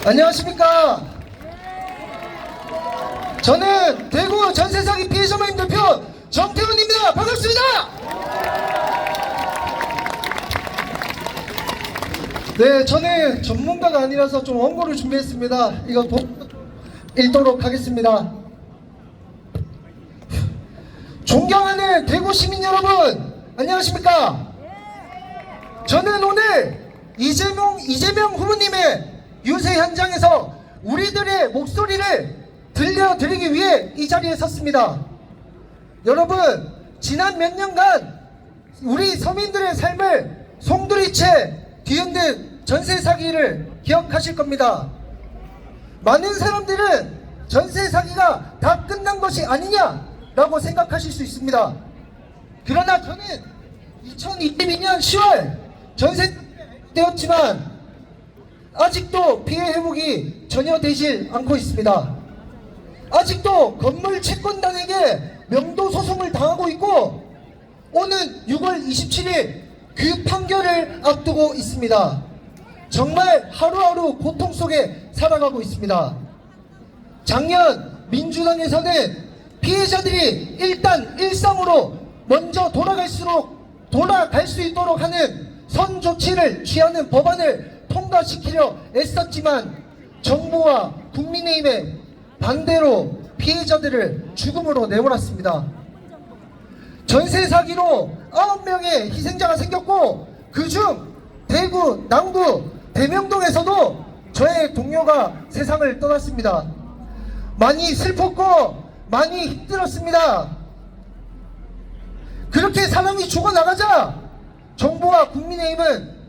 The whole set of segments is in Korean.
안녕하십니까. 저는 대구 전세사기 피해자 모임 대표 정태훈입니다. 반갑습니다. 네, 저는 전문가가 아니라서 좀 원고를 준비했습니다. 이거 읽도록 하겠습니다. 존경하는 대구 시민 여러분, 안녕하십니까. 저는 오늘 이재명 후보님의 유세 현장에서 우리들의 목소리를 들려드리기 위해 이 자리에 섰습니다. 여러분, 지난 몇 년간 우리 서민들의 삶을 송두리째 뒤흔든 전세 사기를 기억하실 겁니다. 많은 사람들은 전세 사기가 다 끝난 것이 아니냐라고 생각하실 수 있습니다. 그러나 저는 2022년 10월 전세 되었지만 아직도 피해 회복이 전혀 되질 않고 있습니다. 아직도 건물 채권단에게 명도 소송을 당하고 있고 오는 6월 27일 그 판결을 앞두고 있습니다. 정말 하루하루 고통 속에 살아가고 있습니다. 작년 민주당에서는 피해자들이 일단 일상으로 먼저 돌아갈 수 있도록 하는 선 조치를 취하는 법안을 통과시키려 애썼지만 정부와 국민의힘의 반대로 피해자들을 죽음으로 내몰았습니다. 전세 사기로 9명의 희생자가 생겼고 그중 대구, 남구, 대명동에서도 저의 동료가 세상을 떠났습니다. 많이 슬펐고 많이 힘들었습니다. 그렇게 사람이 죽어나가자 정부와 국민의힘은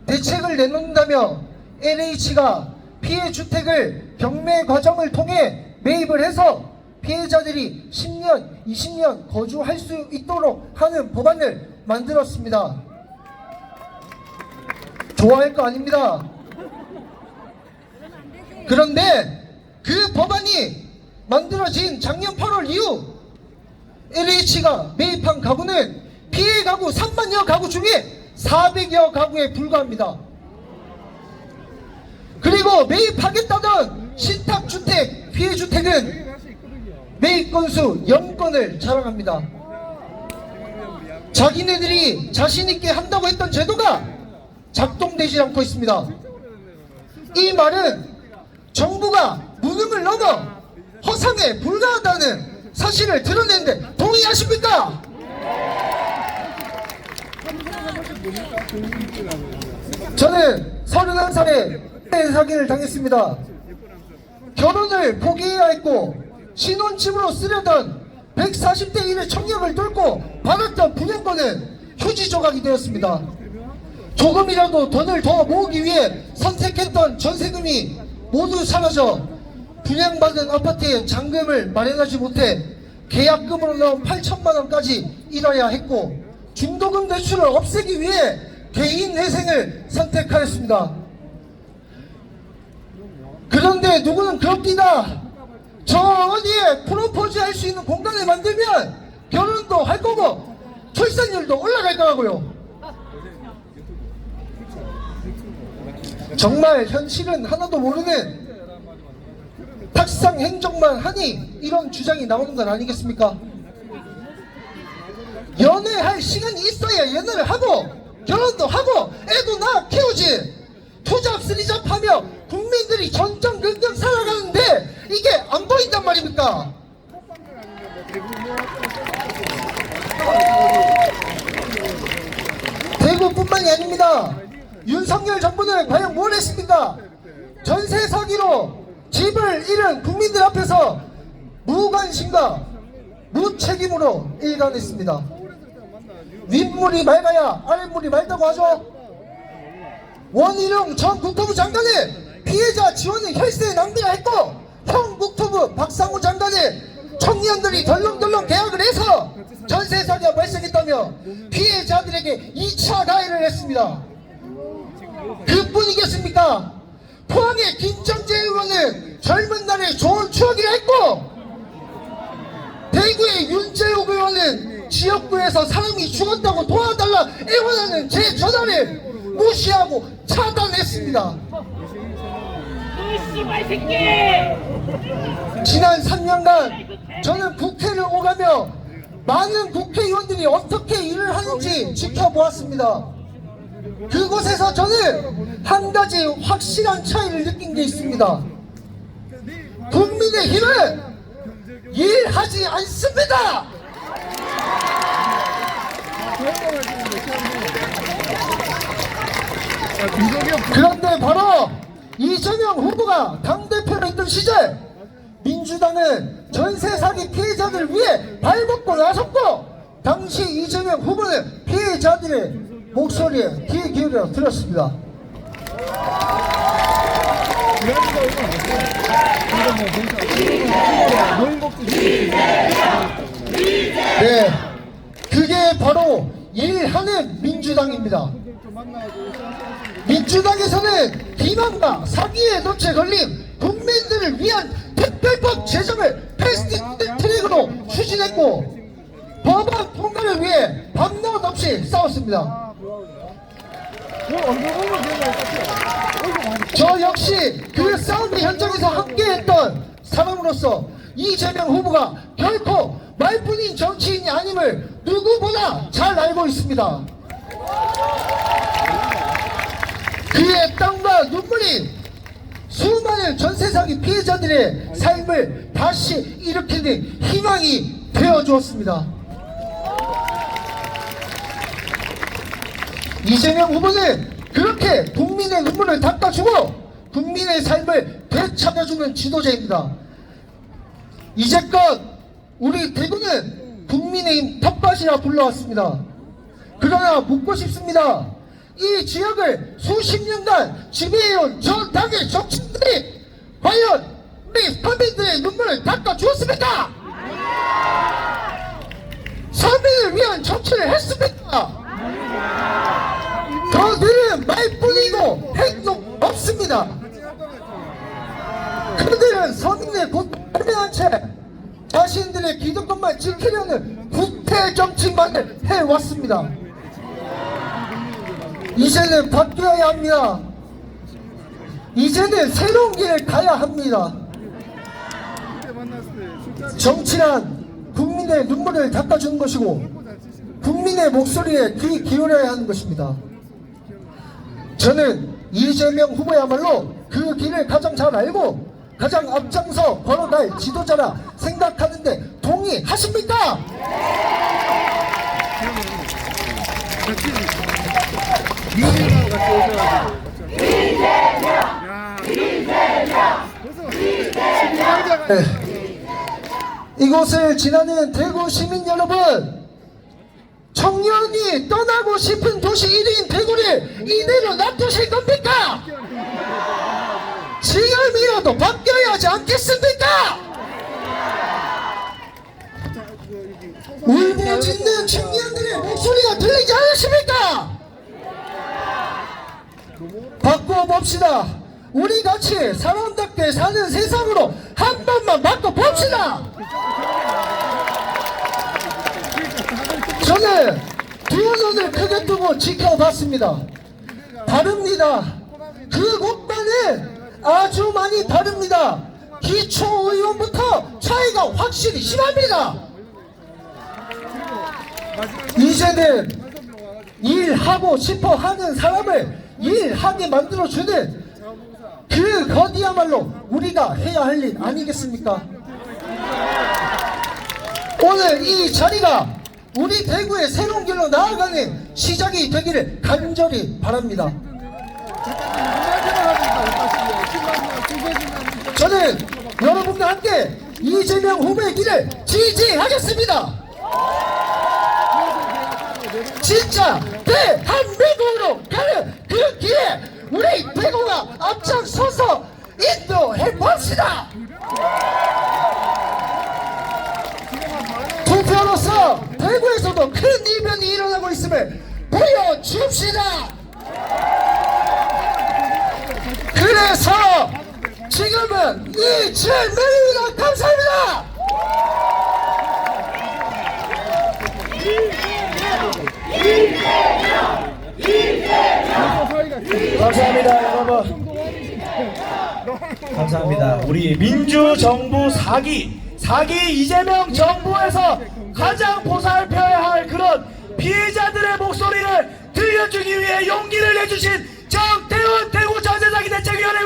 대책을 내놓는다며 LH가 피해 주택을 경매 과정을 통해 매입을 해서 피해자들이 10년, 20년 거주할 수 있도록 하는 법안을 만들었습니다. 좋아할 거 아닙니다. 그런데 그 법안이 만들어진 작년 8월 이후 LH가 매입한 가구는 피해 가구 3만여 가구 중에 400여 가구에 불과합니다. 그리고 매입하겠다던 신탁주택, 피해주택은 매입 건수 0건을 자랑합니다. 자기네들이 자신있게 한다고 했던 제도가 작동되지 않고 있습니다. 이 말은 정부가 무능을 넘어 허상에 불과하다는 사실을 드러내는데 동의하십니까? 저는 31살에 사기를 당했습니다. 결혼을 포기해야 했고 신혼집으로 쓰려던 140대 1의 청약을 뚫고 받았던 분양권은 휴지 조각이 되었습니다. 조금이라도 돈을 더 모으기 위해 선택했던 전세금이 모두 사라져 분양받은 아파트에 잔금을 마련하지 못해 계약금으로 나온 8천만 원까지 잃어야 했고 중도금 대출을 없애기 위해 개인 회생을 선택하였습니다. 그런데 누구는 그럽디다. 저 어디에 프로포즈 할 수 있는 공간을 만들면 결혼도 할 거고 출산율도 올라갈 거라고요. 정말 현실은 하나도 모르는 탁상 행정만 하니 이런 주장이 나오는 건 아니겠습니까? 연애할 시간이 있어야 연애를 하고 결혼도 하고 애도 낳아 키우지. 투잡 쓰리잡 하며 국민들이 전전긍긍 살아가는데 이게 안 보인단 말입니까? 대구뿐만이 아닙니다. 윤석열 정부는 과연 뭘 했습니까? 전세 사기로 집을 잃은 국민들 앞에서 무관심과 무책임으로 일관했습니다. 윗물이 맑아야 아랫물이 맑다고 하죠. 원희룡 전 국토부 장관은 피해자 지원의 혈세 낭비를 했고 형 국토부 박상우 장관은 청년들이 덜렁덜렁 계약을 해서 전세 사기가 발생했다며 피해자들에게 2차 가해를 했습니다. 그뿐이겠습니까? 포항의 김정재 의원은 젊은 날에 좋은 추억이라 했고 대구의 윤재욱 의원은 지역구에서 사람이 죽었다고 도와달라 애원하는 제 전화를 무시하고 차단했습니다. 씨발 새끼! 지난 3년간 저는 국회를 오가며 많은 국회의원들이 어떻게 일을 하는지 지켜보았습니다. 그곳에서 저는 한 가지 확실한 차이를 느낀 게 있습니다. 국민의힘은 일하지 않습니다. 그런데 바로 이재명 후보가 당대표로 있던 시절 민주당은 전세 사기 피해자들을 위해 발벗고 나섰고, 당시 이재명 후보는 피해자들의 목소리에 귀 기울여 들었습니다. 네, 그게 바로 일하는 민주당입니다. 민주당에서는 비난과 사기의 덫에 걸린 국민들을 위한 특별법 제정을 패스트트랙으로 추진했고, 법안 통과를 위해 밤낮 없이 싸웠습니다. 저 역시 그 싸움의 현장에서 함께했던 사람으로서 이재명 후보가 결코 말뿐인 정치인이 아님을 누구보다 잘 알고 있습니다. 그의 땀과 눈물이 수많은 전세 사기 피해자들의 삶을 다시 일으키는 희망이 되어주었습니다. 이재명 후보는 그렇게 국민의 눈물을 닦아주고 국민의 삶을 되찾아주는 지도자입니다. 이제껏 우리 대구는 국민의힘 텃밭이라 불러왔습니다. 그러나 묻고 싶습니다. 이 지역을 수십 년간 지배해온 저 당의 정치인들이 과연 우리 서민들의 눈물을 닦아주었습니까? 서민을 위한 정치를 했습니까? 저들은 말뿐이고 행동 없습니다. 그들은 서민의 고통을 외면한 채 자신들의 기득권만 지키려는 구태 정치만을 해왔습니다. 이제는 바뀌어야 합니다. 이제는 새로운 길을 가야 합니다. 정치란 국민의 눈물을 닦아주는 것이고 국민의 목소리에 귀 기울여야 하는 것입니다. 저는 이재명 후보야말로 그 길을 가장 잘 알고 가장 앞장서 걸어갈 지도자라 생각하는데 동의하십니까? 네. 이곳을 지나는 대구 시민 여러분, 청년이 떠나고 싶은 도시 1위인 대구를 이대로 놔두실 겁니까? 지금이라도 바뀌어야 하지 않겠습니까? 울부짖는 청년들의 목소리가 들리지 않으십니까? 바꿔봅시다. 우리 같이 사람답게 사는 세상으로 한 번만 바꿔봅시다. 저는 두 눈을 크게 뜨고 지켜봤습니다. 다릅니다. 그 곳만은 아주 많이 다릅니다. 기초의원부터 차이가 확실히 심합니다. 이제는 일하고 싶어 하는 사람을 일하게 만들어주는 그 것이야말로 우리가 해야 할 일 아니겠습니까? 오늘 이 자리가 우리 대구의 새로운 길로 나아가는 시작이 되기를 간절히 바랍니다. 저는 여러분과 함께 이재명 후보의 길을 지지하겠습니다. 진짜 대한민국으로 가는 그 길에 우리 대구가 앞장서서 인도해봅시다. 투표로서 대구에서도 큰 이변이 일어나고 있음을 보여줍시다. 그래서 지금은 이재명입니다. 감사합니다. 이재명! 감사합니다, 여러분. 감사합니다. 우리 민주정부 사기 이재명 정부에서 가장 보살펴야 할 그런 피해자들의 목소리를 들려주기 위해 용기를 내주신 정태훈 대구전세사기 대책위원회